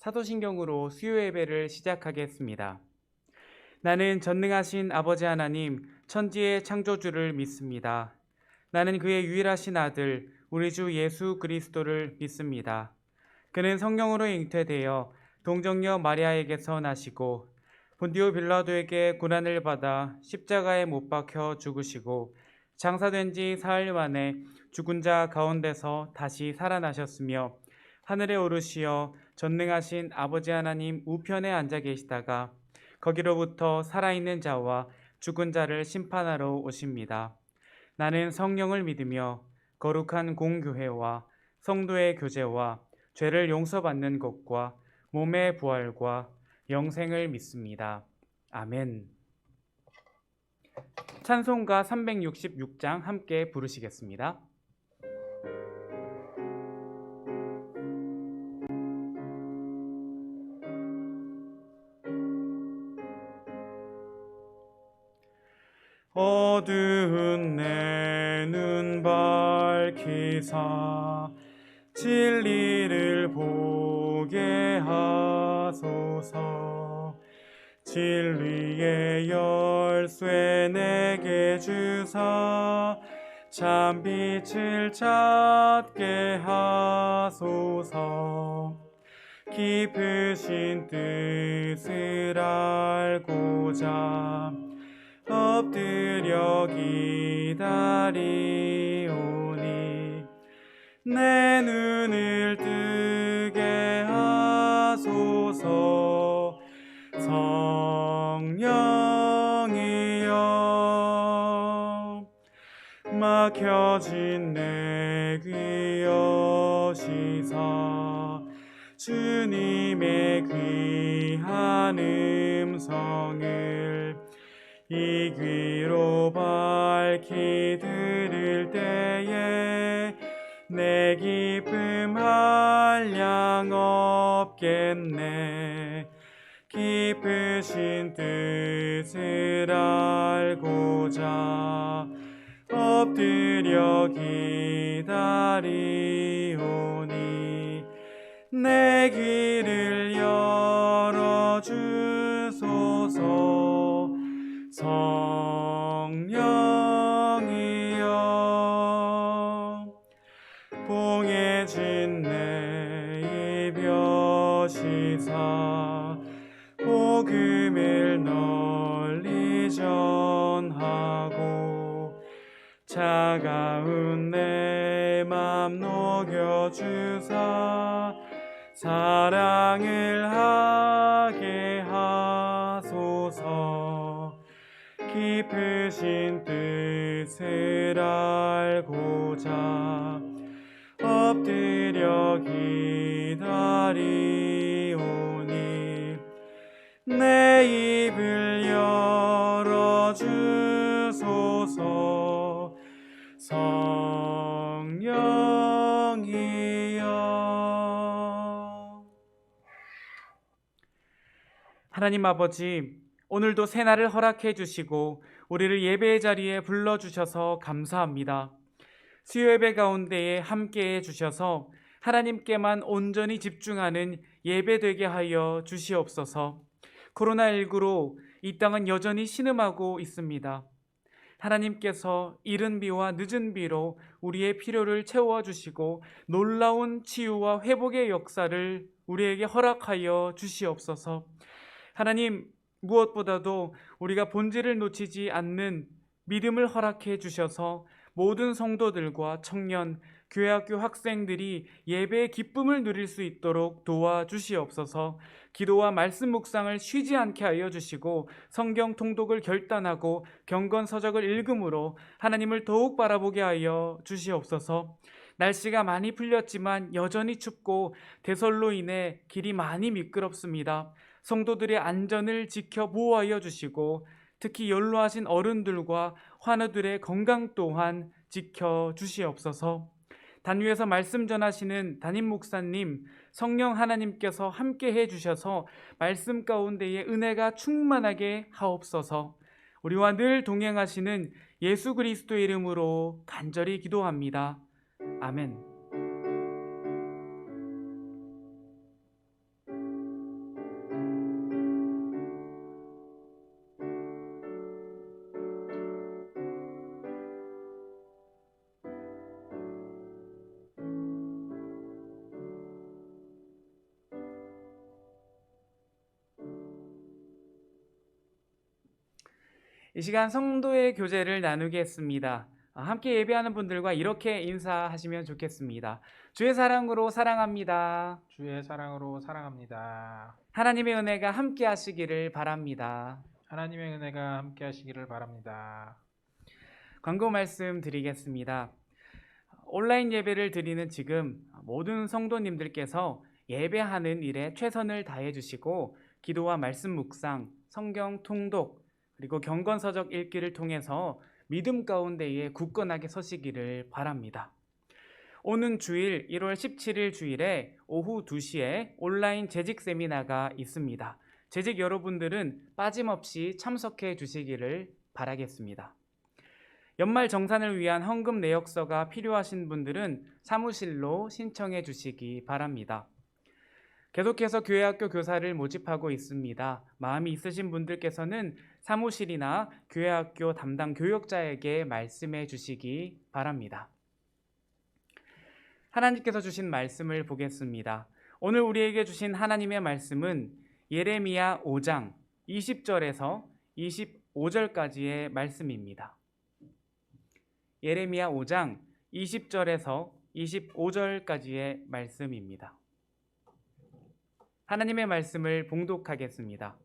사도신경으로 수요 예배를 시작하겠습니다. 나는 전능하신 아버지 하나님, 천지의 창조주를 믿습니다. 나는 그의 유일하신 아들, 우리 주 예수 그리스도를 믿습니다. 그는 성령으로 잉태되어 동정녀 마리아에게서 나시고 본디오 빌라도에게 고난을 받아 십자가에 못 박혀 죽으시고 장사된 지 사흘 만에 죽은 자 가운데서 다시 살아나셨으며 하늘에 오르시어 전능하신 아버지 하나님 우편에 앉아 계시다가 거기로부터 살아있는 자와 죽은 자를 심판하러 오십니다. 나는 성령을 믿으며 거룩한 공교회와 성도의 교제와 죄를 용서받는 것과 몸의 부활과 영생을 믿습니다. 아멘. 찬송가 366장 함께 부르시겠습니다. 어두운 내 눈 밝히사 진리를 보게 하소서. 진리의 열쇠 내게 주사 참 빛을 찾게 하소서. 깊으신 뜻을 알고자 엎드려 기다리오니 내 눈을 뜨게 하소서. 성령이여 막혀진 내 귀 여시사 주님의 귀한 음성을 이 귀로 밝히 들을 때에 내 기쁨 한량 없겠네. 깊으신 뜻을 알고자 엎드려 기다리오니 내 귀를 열어주소서. 성령이여 봉해진 내 입 여시사 복음을 널리 전하고 차가운 내 맘 녹여주사 사랑을 하게 하소서. 깊으신 뜻을 알고자 엎드려 기다리오니 내 입을 열어주소서. 성령이여 하나님 아버지, 오늘도 새날을 허락해 주시고 우리를 예배의 자리에 불러주셔서 감사합니다. 수요 예배 가운데에 함께해 주셔서 하나님께만 온전히 집중하는 예배 되게 하여 주시옵소서. 코로나19로 이 땅은 여전히 신음하고 있습니다. 하나님께서 이른 비와 늦은 비로 우리의 필요를 채워주시고 놀라운 치유와 회복의 역사를 우리에게 허락하여 주시옵소서. 하나님, 무엇보다도 우리가 본질을 놓치지 않는 믿음을 허락해 주셔서 모든 성도들과 청년, 교회학교 학생들이 예배의 기쁨을 누릴 수 있도록 도와주시옵소서. 기도와 말씀 묵상을 쉬지 않게 하여 주시고 성경 통독을 결단하고 경건서적을 읽음으로 하나님을 더욱 바라보게 하여 주시옵소서. 날씨가 많이 풀렸지만 여전히 춥고 대설로 인해 길이 많이 미끄럽습니다. 성도들의 안전을 지켜 보호하여 주시고 특히 연로하신 어른들과 환우들의 건강 또한 지켜 주시옵소서. 단위에서 말씀 전하시는 담임 목사님, 성령 하나님께서 함께 해주셔서 말씀 가운데에 은혜가 충만하게 하옵소서. 우리와 늘 동행하시는 예수 그리스도의 이름으로 간절히 기도합니다. 아멘. 이 시간 성도의 교제를 나누겠습니다. 함께 예배하는 분들과 이렇게 인사하시면 좋겠습니다. 주의 사랑으로 사랑합니다. 주의 사랑으로 사랑합니다. 하나님의 은혜가 함께 하시기를 바랍니다. 하나님의 은혜가 함께 하시기를 바랍니다. 광고 말씀 드리겠습니다. 온라인 예배를 드리는 지금 모든 성도님들께서 예배하는 일에 최선을 다해 주시고 기도와 말씀 묵상, 성경 통독, 그리고 경건서적 읽기를 통해서 믿음 가운데에 굳건하게 서시기를 바랍니다. 오는 주일 1월 17일 주일에 오후 2시에 온라인 재직 세미나가 있습니다. 재직 여러분들은 빠짐없이 참석해 주시기를 바라겠습니다. 연말 정산을 위한 헌금 내역서가 필요하신 분들은 사무실로 신청해 주시기 바랍니다. 계속해서 교회학교 교사를 모집하고 있습니다. 마음이 있으신 분들께서는 사무실이나 교회학교 담당 교역자에게 말씀해 주시기 바랍니다. 하나님께서 주신 말씀을 보겠습니다. 오늘 우리에게 주신 하나님의 말씀은 예레미야 5장 20절에서 25절까지의 말씀입니다. 예레미야 5장 20절에서 25절까지의 말씀입니다. 하나님의 말씀을 봉독하겠습니다.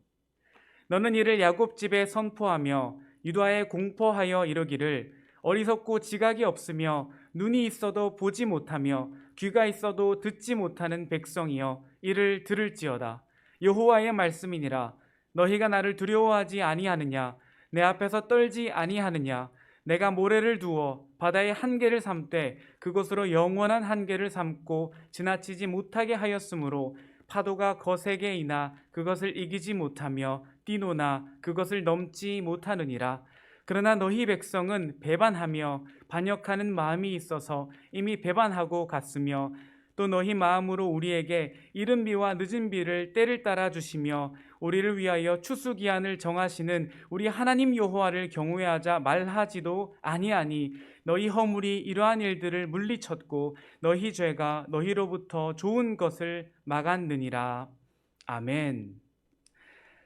너는 이를 야곱 집에 선포하며 유다에 공포하여 이르기를 어리석고 지각이 없으며 눈이 있어도 보지 못하며 귀가 있어도 듣지 못하는 백성이여 이를 들을지어다. 여호와의 말씀이니라. 너희가 나를 두려워하지 아니하느냐? 내 앞에서 떨지 아니하느냐? 내가 모래를 두어 바다의 한계를 삼되 그곳으로 영원한 한계를 삼고 지나치지 못하게 하였으므로 파도가 거세게 이나 그것을 이기지 못하며 뛰노나 그것을 넘지 못하느니라. 그러나 너희 백성은 배반하며 반역하는 마음이 있어서 이미 배반하고 갔으며 또 너희 마음으로 우리에게 이른 비와 늦은 비를 때를 따라 주시며 우리를 위하여 추수기한을 정하시는 우리 하나님 여호와를 경외하자 말하지도 아니하니 너희 허물이 이러한 일들을 물리쳤고 너희 죄가 너희로부터 좋은 것을 막았느니라. 아멘.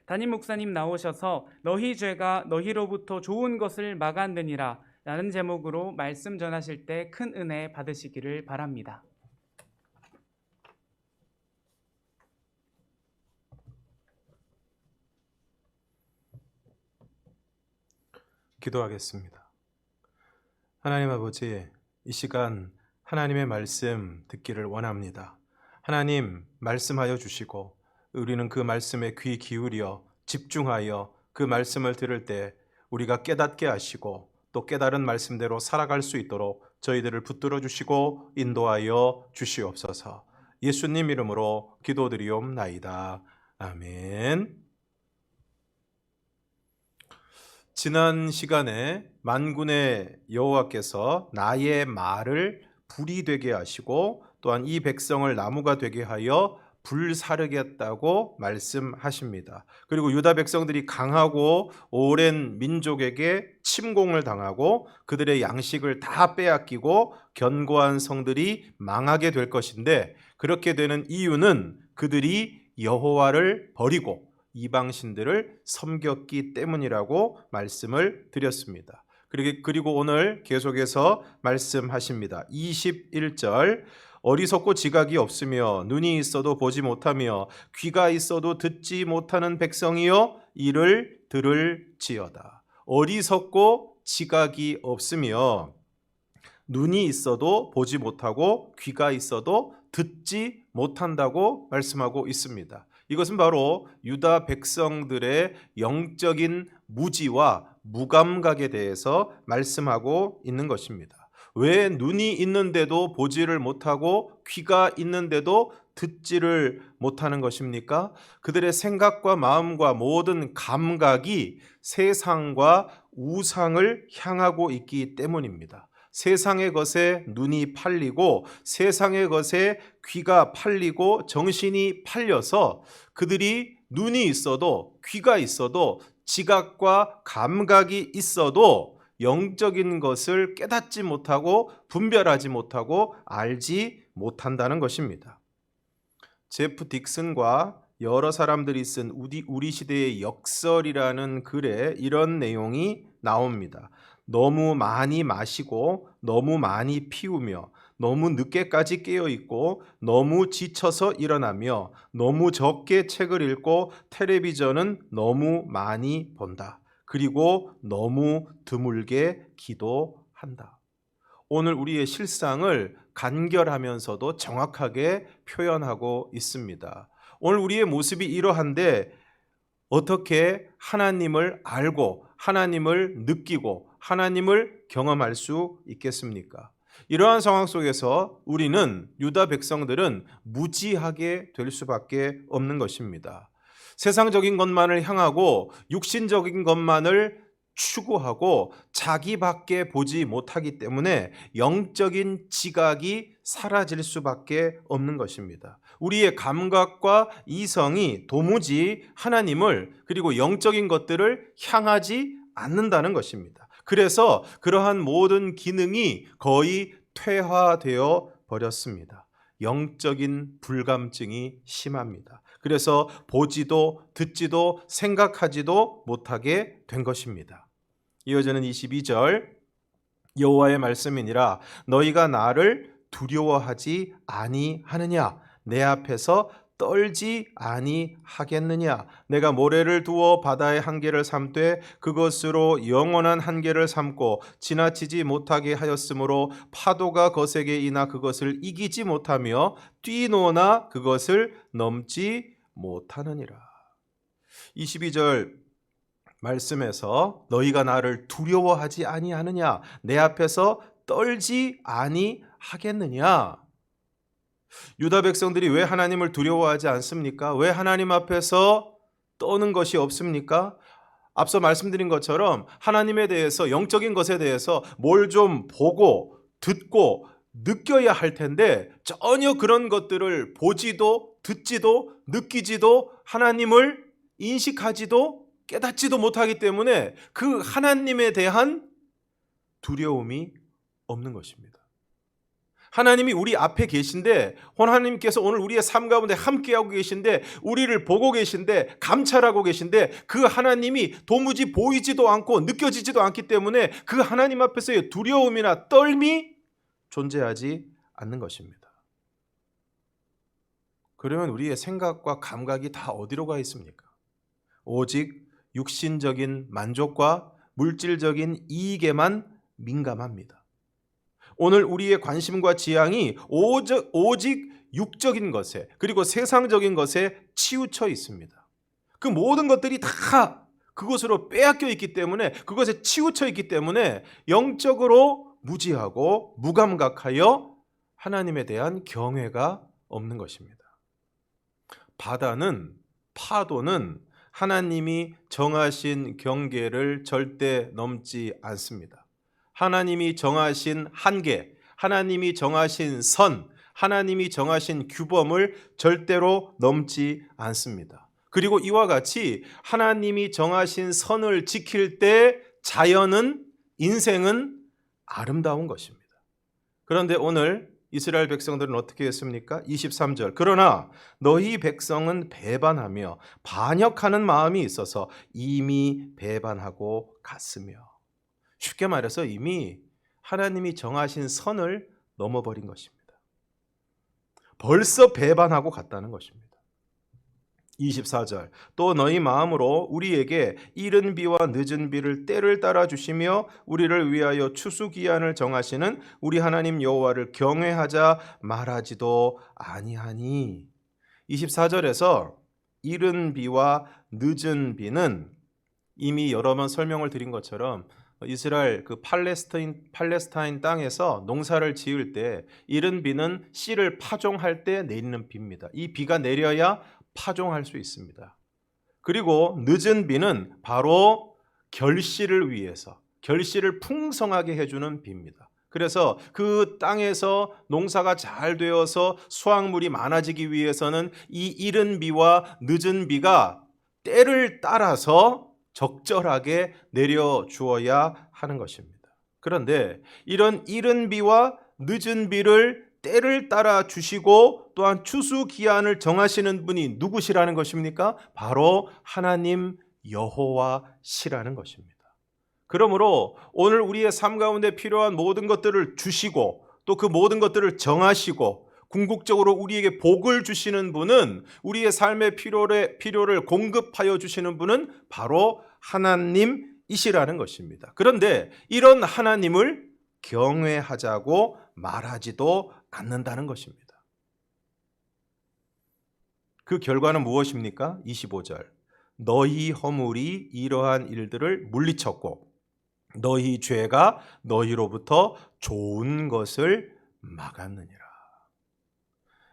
담임 목사님 나오셔서 너희 죄가 너희로부터 좋은 것을 막았느니라 라는 제목으로 말씀 전하실 때 큰 은혜 받으시기를 바랍니다. 기도하겠습니다. 하나님 아버지, 이 시간 하나님의 말씀 듣기를 원합니다. 하나님 말씀하여 주시고 우리는 그 말씀에 귀 기울여 집중하여 그 말씀을 들을 때 우리가 깨닫게 하시고 또 깨달은 말씀대로 살아갈 수 있도록 저희들을 붙들어 주시고 인도하여 주시옵소서. 예수님 이름으로 기도드리옵나이다. 아멘. 지난 시간에 만군의 여호와께서 나의 말을 불이 되게 하시고 또한 이 백성을 나무가 되게 하여 불사르겠다고 말씀하십니다. 그리고 유다 백성들이 강하고 오랜 민족에게 침공을 당하고 그들의 양식을 다 빼앗기고 견고한 성들이 망하게 될 것인데 그렇게 되는 이유는 그들이 여호와를 버리고 이방신들을 섬겼기 때문이라고 말씀을 드렸습니다. 그리고 오늘 계속해서 말씀하십니다. 21절 어리석고 지각이 없으며 눈이 있어도 보지 못하며 귀가 있어도 듣지 못하는 백성이여 이를 들을지어다. 어리석고 지각이 없으며 눈이 있어도 보지 못하고 귀가 있어도 듣지 못한다고 말씀하고 있습니다. 이것은 바로 유다 백성들의 영적인 무지와 무감각에 대해서 말씀하고 있는 것입니다. 왜 눈이 있는데도 보지를 못하고 귀가 있는데도 듣지를 못하는 것입니까? 그들의 생각과 마음과 모든 감각이 세상과 우상을 향하고 있기 때문입니다. 세상의 것에 눈이 팔리고 세상의 것에 귀가 팔리고 정신이 팔려서 그들이 눈이 있어도 귀가 있어도 지각과 감각이 있어도 영적인 것을 깨닫지 못하고 분별하지 못하고 알지 못한다는 것입니다. 제프 딕슨과 여러 사람들이 쓴 우리 시대의 역설이라는 글에 이런 내용이 나옵니다. 너무 많이 마시고 너무 많이 피우며 너무 늦게까지 깨어 있고 너무 지쳐서 일어나며 너무 적게 책을 읽고 텔레비전은 너무 많이 본다. 그리고 너무 드물게 기도한다. 오늘 우리의 실상을 간결하면서도 정확하게 표현하고 있습니다. 오늘 우리의 모습이 이러한데 어떻게 하나님을 알고 하나님을 느끼고 하나님을 경험할 수 있겠습니까? 이러한 상황 속에서 우리는 유다 백성들은 무지하게 될 수밖에 없는 것입니다. 세상적인 것만을 향하고 육신적인 것만을 추구하고 자기밖에 보지 못하기 때문에 영적인 지각이 사라질 수밖에 없는 것입니다. 우리의 감각과 이성이 도무지 하나님을 그리고 영적인 것들을 향하지 않는다는 것입니다. 그래서 그러한 모든 기능이 거의 퇴화되어 버렸습니다. 영적인 불감증이 심합니다. 그래서 보지도 듣지도 생각하지도 못하게 된 것입니다. 이어지는 22절 여호와의 말씀이니라 너희가 나를 두려워하지 아니하느냐 내 앞에서 떨지 아니하겠느냐 내가 모래를 두어 바다의 한계를 삼되 그것으로 영원한 한계를 삼고 지나치지 못하게 하였으므로 파도가 거세게 이나 그것을 이기지 못하며 뛰노나 그것을 넘지 못하느니라. 22절 말씀에서 너희가 나를 두려워하지 아니하느냐 내 앞에서 떨지 아니하겠느냐. 유다 백성들이 왜 하나님을 두려워하지 않습니까? 왜 하나님 앞에서 떠는 것이 없습니까? 앞서 말씀드린 것처럼 하나님에 대해서 영적인 것에 대해서 뭘 좀 보고 듣고 느껴야 할 텐데 전혀 그런 것들을 보지도 듣지도 느끼지도 하나님을 인식하지도 깨닫지도 못하기 때문에 그 하나님에 대한 두려움이 없는 것입니다. 하나님이 우리 앞에 계신데 하나님께서 오늘 우리의 삶 가운데 함께하고 계신데 우리를 보고 계신데 감찰하고 계신데 그 하나님이 도무지 보이지도 않고 느껴지지도 않기 때문에 그 하나님 앞에서의 두려움이나 떨미 존재하지 않는 것입니다. 그러면 우리의 생각과 감각이 다 어디로 가 있습니까? 오직 육신적인 만족과 물질적인 이익에만 민감합니다. 오늘 우리의 관심과 지향이 오직 육적인 것에 그리고 세상적인 것에 치우쳐 있습니다. 그 모든 것들이 다 그것으로 빼앗겨 있기 때문에 그것에 치우쳐 있기 때문에 영적으로 무지하고 무감각하여 하나님에 대한 경외가 없는 것입니다. 파도는 하나님이 정하신 경계를 절대 넘지 않습니다. 하나님이 정하신 한계, 하나님이 정하신 선, 하나님이 정하신 규범을 절대로 넘지 않습니다. 그리고 이와 같이 하나님이 정하신 선을 지킬 때 자연은, 인생은 아름다운 것입니다. 그런데 오늘 이스라엘 백성들은 어떻게 했습니까? 23절 그러나 너희 백성은 배반하며 반역하는 마음이 있어서 이미 배반하고 갔으며 쉽게 말해서 이미 하나님이 정하신 선을 넘어버린 것입니다. 벌써 배반하고 갔다는 것입니다. 24절 또 너희 마음으로 우리에게 이른 비와 늦은 비를 때를 따라 주시며 우리를 위하여 추수기한을 정하시는 우리 하나님 여호와를 경외하자 말하지도 아니하니. 24절에서 이른 비와 늦은 비는 이미 여러 번 설명을 드린 것처럼 이스라엘 그 팔레스타인 땅에서 농사를 지을 때 이른 비는 씨를 파종할 때 내리는 비입니다. 이 비가 내려야 파종할 수 있습니다. 그리고 늦은 비는 바로 결실을 위해서 결실을 풍성하게 해주는 비입니다. 그래서 그 땅에서 농사가 잘 되어서 수확물이 많아지기 위해서는 이 이른 비와 늦은 비가 때를 따라서 적절하게 내려주어야 하는 것입니다. 그런데 이런 이른 비와 늦은 비를 때를 따라 주시고 또한 추수 기한을 정하시는 분이 누구시라는 것입니까? 바로 하나님 여호와시라는 것입니다. 그러므로 오늘 우리의 삶 가운데 필요한 모든 것들을 주시고 또 그 모든 것들을 정하시고 궁극적으로 우리에게 복을 주시는 분은, 우리의 삶의 필요를 공급하여 주시는 분은 바로 하나님이시라는 것입니다. 그런데 이런 하나님을 경외하자고 말하지도 않는다는 것입니다. 그 결과는 무엇입니까? 25절. 너희 허물이 이러한 일들을 물리쳤고 너희 죄가 너희로부터 좋은 것을 막았느니라.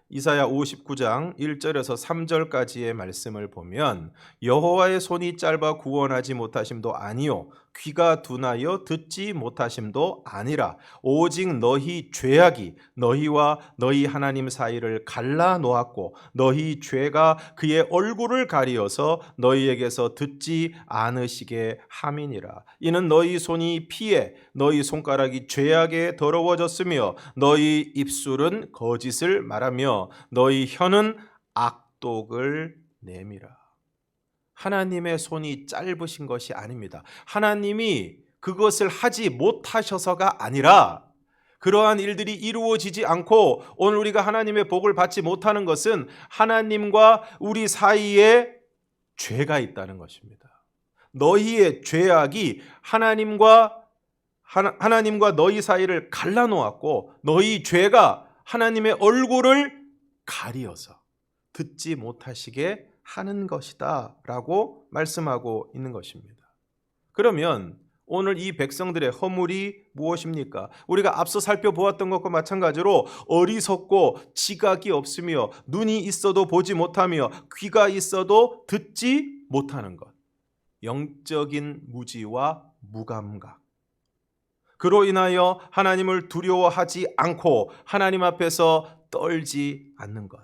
이사야 59장 1절에서 3절까지의 말씀을 보면 여호와의 손이 짧아 구원하지 못하심도 아니요 귀가 둔하여 듣지 못하심도 아니라 오직 너희 죄악이 너희와 너희 하나님 사이를 갈라 놓았고 너희 죄가 그의 얼굴을 가리어서 너희에게서 듣지 않으시게 함이니라. 이는 너희 손이 피에 너희 손가락이 죄악에 더러워졌으며 너희 입술은 거짓을 말하며 너희 혀는 악독을 내밀어. 하나님의 손이 짧으신 것이 아닙니다. 하나님이 그것을 하지 못하셔서가 아니라 그러한 일들이 이루어지지 않고 오늘 우리가 하나님의 복을 받지 못하는 것은 하나님과 우리 사이에 죄가 있다는 것입니다. 너희의 죄악이 하나님과 너희 사이를 갈라놓았고 너희 죄가 하나님의 얼굴을 가리어서 듣지 못하시게 하는 것이다 라고 말씀하고 있는 것입니다. 그러면 오늘 이 백성들의 허물이 무엇입니까? 우리가 앞서 살펴보았던 것과 마찬가지로 어리석고 지각이 없으며 눈이 있어도 보지 못하며 귀가 있어도 듣지 못하는 것, 영적인 무지와 무감각, 그로 인하여 하나님을 두려워하지 않고 하나님 앞에서 떨지 않는 것,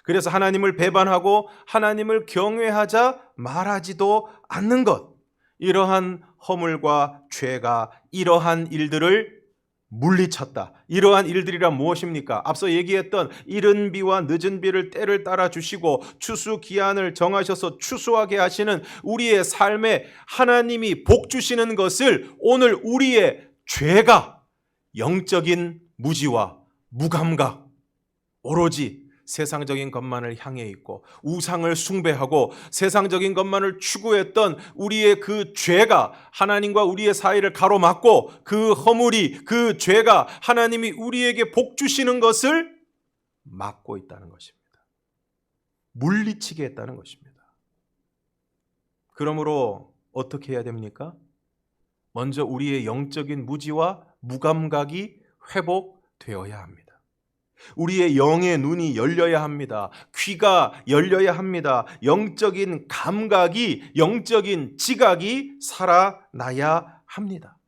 그래서 하나님을 배반하고 하나님을 경외하자 말하지도 않는 것, 이러한 허물과 죄가 이러한 일들을 물리쳤다. 이러한 일들이란 무엇입니까? 앞서 얘기했던 이른 비와 늦은 비를 때를 따라 주시고 추수 기한을 정하셔서 추수하게 하시는 우리의 삶에 하나님이 복 주시는 것을 오늘 우리의 죄가 영적인 무지와 무감각, 오로지 세상적인 것만을 향해 있고 우상을 숭배하고 세상적인 것만을 추구했던 우리의 그 죄가 하나님과 우리의 사이를 가로막고 그 허물이, 그 죄가 하나님이 우리에게 복 주시는 것을 막고 있다는 것입니다. 물리치게 했다는 것입니다. 그러므로 어떻게 해야 됩니까? 먼저 우리의 영적인 무지와 무감각이 회복되어야 합니다. 우리의 영의 눈이 열려야 합니다. 귀가 열려야 합니다. 영적인 감각이, 영적인 지각이 살아나야 합니다.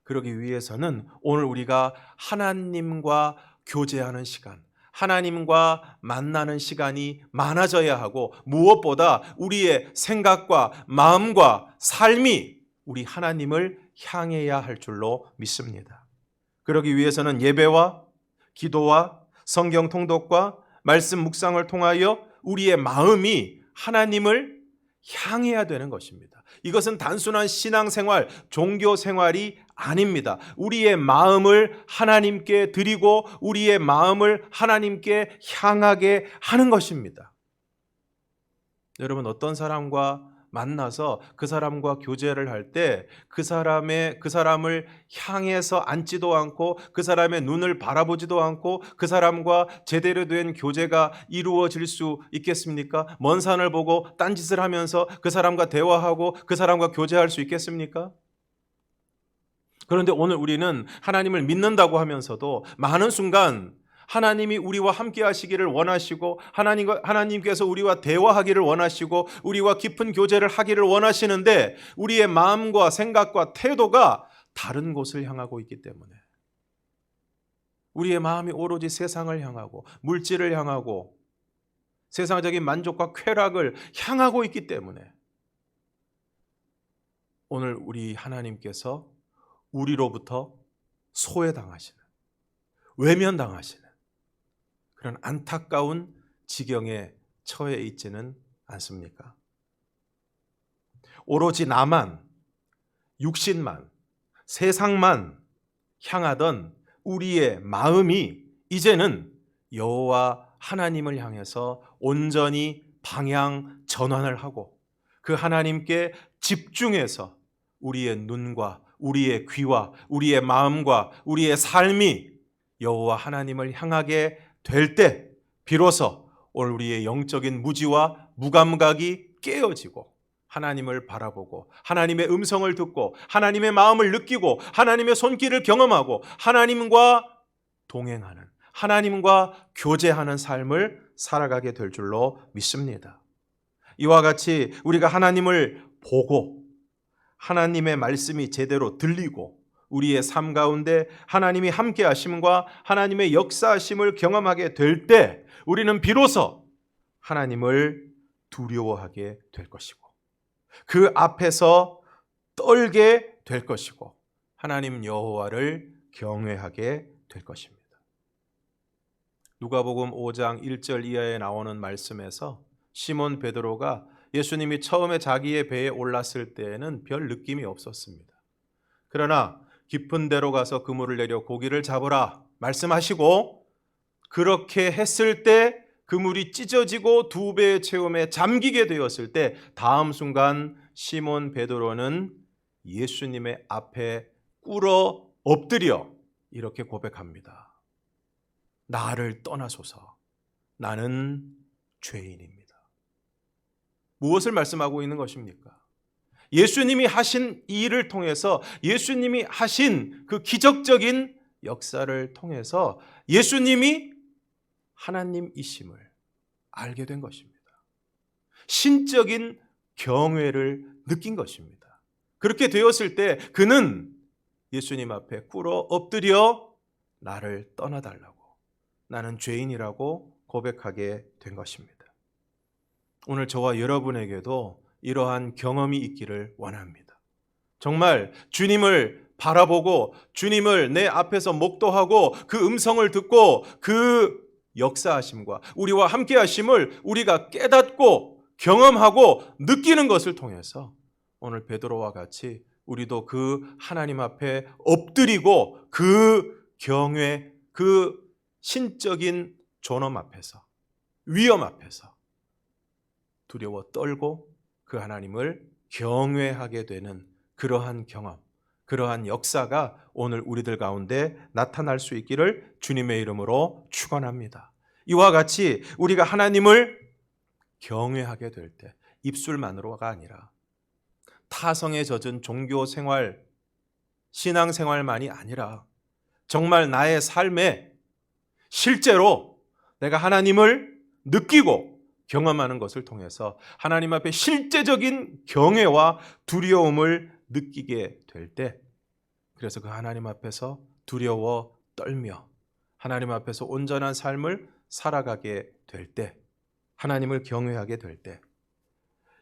그러기 위해서는 오늘 우리가 하나님과 교제하는 시간, 하나님과 만나는 시간이 많아져야 하고 무엇보다 우리의 생각과 마음과 삶이 우리 하나님을 향해야 할 줄로 믿습니다. 그러기 위해서는 예배와 기도와 성경 통독과 말씀 묵상을 통하여 우리의 마음이 하나님을 향해야 되는 것입니다. 이것은 단순한 신앙생활, 종교생활이 아닙니다. 우리의 마음을 하나님께 드리고 우리의 마음을 하나님께 향하게 하는 것입니다. 여러분, 어떤 사람과 만나서 그 사람과 교제를 할 때 그 사람을 향해서 앉지도 않고 그 사람의 눈을 바라보지도 않고 그 사람과 제대로 된 교제가 이루어질 수 있겠습니까? 먼 산을 보고 딴짓을 하면서 그 사람과 대화하고 그 사람과 교제할 수 있겠습니까? 그런데 오늘 우리는 하나님을 믿는다고 하면서도 많은 순간 하나님이 우리와 함께 하시기를 원하시고 하나님께서 우리와 대화하기를 원하시고 우리와 깊은 교제를 하기를 원하시는데 우리의 마음과 생각과 태도가 다른 곳을 향하고 있기 때문에, 우리의 마음이 오로지 세상을 향하고 물질을 향하고 세상적인 만족과 쾌락을 향하고 있기 때문에 오늘 우리 하나님께서 우리로부터 소외당하시는, 외면당하시는, 그런 안타까운 지경에 처해 있지는 않습니까? 오로지 나만, 육신만, 세상만 향하던 우리의 마음이 이제는 여호와 하나님을 향해서 온전히 방향 전환을 하고 그 하나님께 집중해서 우리의 눈과 우리의 귀와 우리의 마음과 우리의 삶이 여호와 하나님을 향하게 될 때 비로소 오늘 우리의 영적인 무지와 무감각이 깨어지고 하나님을 바라보고 하나님의 음성을 듣고 하나님의 마음을 느끼고 하나님의 손길을 경험하고 하나님과 동행하는 하나님과 교제하는 삶을 살아가게 될 줄로 믿습니다. 이와 같이 우리가 하나님을 보고 하나님의 말씀이 제대로 들리고 우리의 삶 가운데 하나님이 함께 하심과 하나님의 역사하심을 경험하게 될 때 우리는 비로소 하나님을 두려워하게 될 것이고 그 앞에서 떨게 될 것이고 하나님 여호와를 경외하게 될 것입니다. 누가복음 5장 1절 이하에 나오는 말씀에서 시몬 베드로가 예수님이 처음에 자기의 배에 올랐을 때에는 별 느낌이 없었습니다. 그러나 깊은 데로 가서 그물을 내려 고기를 잡으라 말씀하시고 그렇게 했을 때 그물이 찢어지고 2배의 체험에 잠기게 되었을 때 다음 순간 시몬 베드로는 예수님의 앞에 꿇어 엎드려 이렇게 고백합니다. 나를 떠나소서. 나는 죄인입니다. 무엇을 말씀하고 있는 것입니까? 예수님이 하신 이 일을 통해서 예수님이 하신 그 기적적인 역사를 통해서 예수님이 하나님이심을 알게 된 것입니다. 신적인 경외를 느낀 것입니다. 그렇게 되었을 때 그는 예수님 앞에 꿇어 엎드려 나를 떠나달라고 나는 죄인이라고 고백하게 된 것입니다. 오늘 저와 여러분에게도 이러한 경험이 있기를 원합니다. 정말 주님을 바라보고 주님을 내 앞에서 목도하고 그 음성을 듣고 그 역사하심과 우리와 함께 하심을 우리가 깨닫고 경험하고 느끼는 것을 통해서 오늘 베드로와 같이 우리도 그 하나님 앞에 엎드리고 그 경외, 그 신적인 존엄 앞에서 위험 앞에서 두려워 떨고 그 하나님을 경외하게 되는 그러한 경험, 그러한 역사가 오늘 우리들 가운데 나타날 수 있기를 주님의 이름으로 축원합니다. 이와 같이 우리가 하나님을 경외하게 될 때 입술만으로가 아니라 타성에 젖은 종교 생활, 신앙 생활만이 아니라 정말 나의 삶에 실제로 내가 하나님을 느끼고 경험하는 것을 통해서 하나님 앞에 실제적인 경외와 두려움을 느끼게 될 때 그래서 그 하나님 앞에서 두려워 떨며 하나님 앞에서 온전한 삶을 살아가게 될 때 하나님을 경외하게 될 때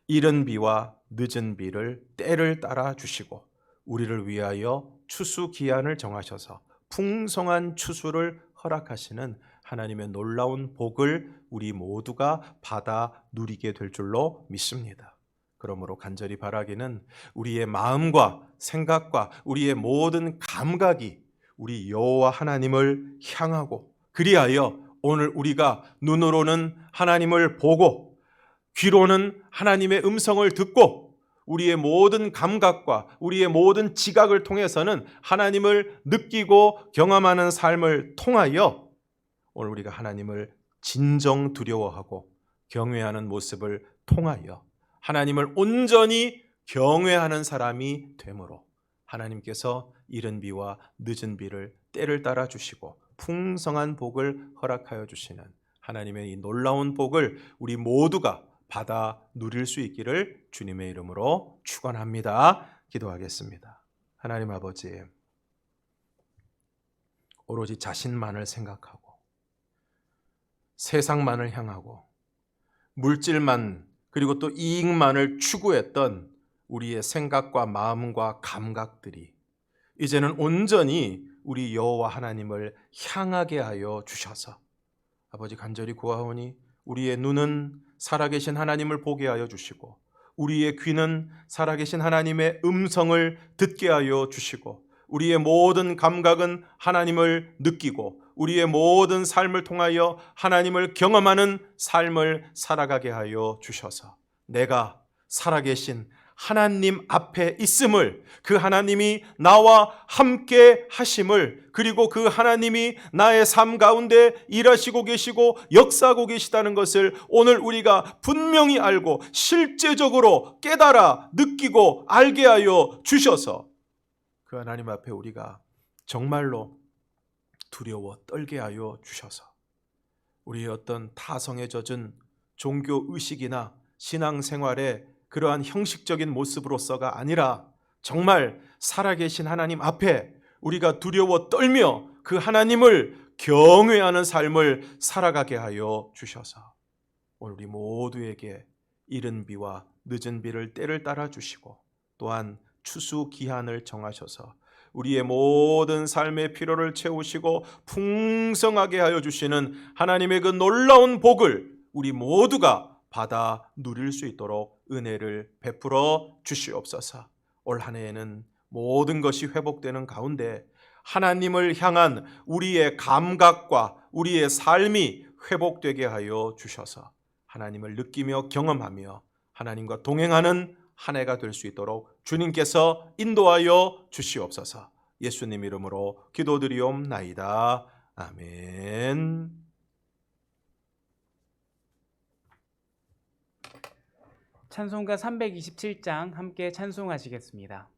이른 비와 늦은 비를 때를 따라 주시고 우리를 위하여 추수 기한을 정하셔서 풍성한 추수를 허락하시는 하나님의 놀라운 복을 우리 모두가 받아 누리게 될 줄로 믿습니다. 그러므로 간절히 바라기는 우리의 마음과 생각과 우리의 모든 감각이 우리 여호와 하나님을 향하고 그리하여 오늘 우리가 눈으로는 하나님을 보고 귀로는 하나님의 음성을 듣고 우리의 모든 감각과 우리의 모든 지각을 통해서는 하나님을 느끼고 경험하는 삶을 통하여 오늘 우리가 하나님을 진정 두려워하고 경외하는 모습을 통하여 하나님을 온전히 경외하는 사람이 되므로 하나님께서 이른 비와 늦은 비를 때를 따라 주시고 풍성한 복을 허락하여 주시는 하나님의 이 놀라운 복을 우리 모두가 받아 누릴 수 있기를 주님의 이름으로 축원합니다. 기도하겠습니다. 하나님 아버지, 오로지 자신만을 생각하고 세상만을 향하고 물질만 그리고 또 이익만을 추구했던 우리의 생각과 마음과 감각들이 이제는 온전히 우리 여호와 하나님을 향하게 하여 주셔서 아버지 간절히 구하오니 우리의 눈은 살아계신 하나님을 보게 하여 주시고 우리의 귀는 살아계신 하나님의 음성을 듣게 하여 주시고 우리의 모든 감각은 하나님을 느끼고 우리의 모든 삶을 통하여 하나님을 경험하는 삶을 살아가게 하여 주셔서 내가 살아계신 하나님 앞에 있음을, 그 하나님이 나와 함께 하심을, 그리고 그 하나님이 나의 삶 가운데 일하시고 계시고 역사하고 계시다는 것을 오늘 우리가 분명히 알고 실제적으로 깨달아 느끼고 알게 하여 주셔서 그 하나님 앞에 우리가 정말로 두려워 떨게 하여 주셔서 우리의 어떤 타성에 젖은 종교 의식이나 신앙생활의 그러한 형식적인 모습으로서가 아니라 정말 살아계신 하나님 앞에 우리가 두려워 떨며 그 하나님을 경외하는 삶을 살아가게 하여 주셔서 오늘 우리 모두에게 이른 비와 늦은 비를 때를 따라 주시고 또한 추수 기한을 정하셔서 우리의 모든 삶의 필요를 채우시고 풍성하게 하여 주시는 하나님의 그 놀라운 복을 우리 모두가 받아 누릴 수 있도록 은혜를 베풀어 주시옵소서. 올 한 해에는 모든 것이 회복되는 가운데 하나님을 향한 우리의 감각과 우리의 삶이 회복되게 하여 주셔서 하나님을 느끼며 경험하며 하나님과 동행하는 한 해가 될 수 있도록 주님께서 인도하여 주시옵소서. 예수님 이름으로 기도드리옵나이다. 아멘. 찬송가 327장 함께 찬송하시겠습니다.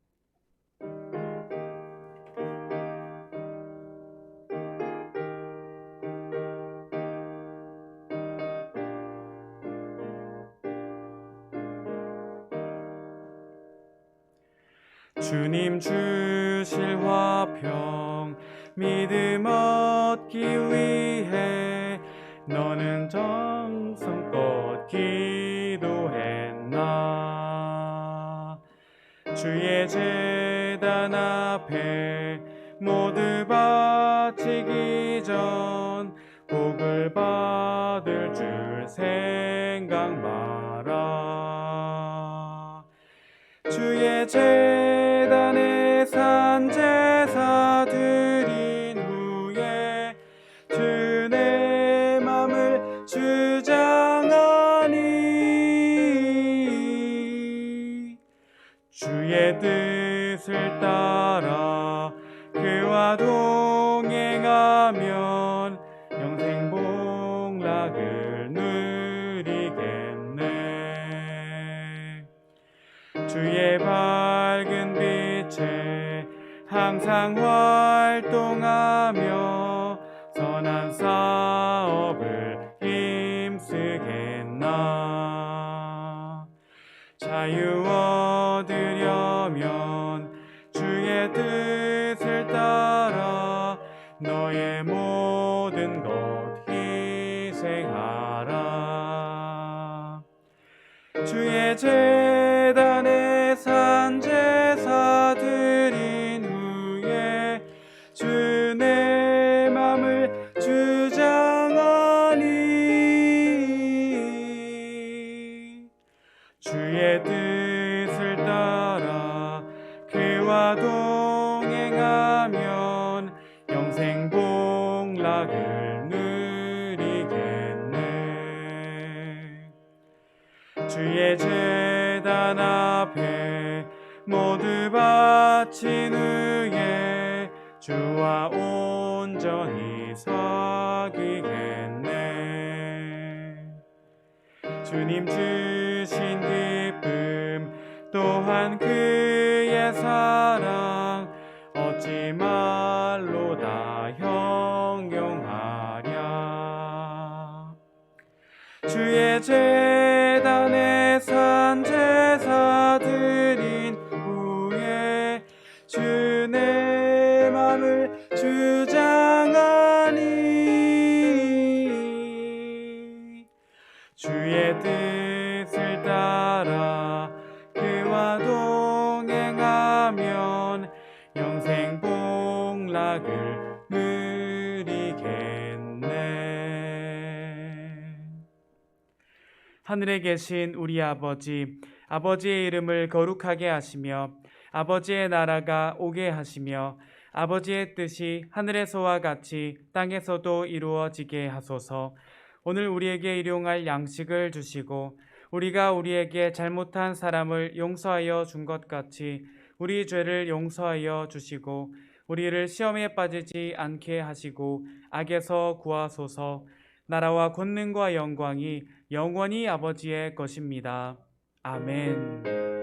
주님 주실 화평 믿음 얻기 위해 너는 정성껏 기도했나. 주의 제단 앞에 모두 바치기 전 복을 받을 줄 생각 마라. 주의 제단에 산 제사 드린 후에 주 내 맘을 주장하니 주의 뜻을 따라 그와 동행하면 영생 복락을 누리겠네. 주의 밝은 빛에 항상 활동하며 선한 사업을 힘쓰겠나. 자유 얻으려면 주의 뜻을 따라 너의 모든 것 희생하라. 주의 제단에 산 제사 드린 후에 주 내 맘을 주장하니 주의 뜻을 따라 그와 동행하면 영생 복락을 누리겠네. 주의 제단 앞에 모두 바친 후에 주와 온전히 사귀겠네. 주님 주신 기쁨 또한 그의 사랑 어찌 말로 다 형용하랴. 주의 제단에 산 제사 드린 후에 주 내 맘을 주장하니 주의 뜻을 따라 그와 동행하면 영생 복락을 누리겠네. 하늘에 계신 우리 아버지, 아버지의 이름을 거룩하게 하시며 아버지의 나라가 오게 하시며 아버지의 뜻이 하늘에서와 같이 땅에서도 이루어지게 하소서. 오늘 우리에게 일용할 양식을 주시고 우리가 우리에게 잘못한 사람을 용서하여 준 것 같이 우리 죄를 용서하여 주시고 우리를 시험에 빠지지 않게 하시고 악에서 구하소서. 나라와 권능과 영광이 영원히 아버지의 것입니다. 아멘.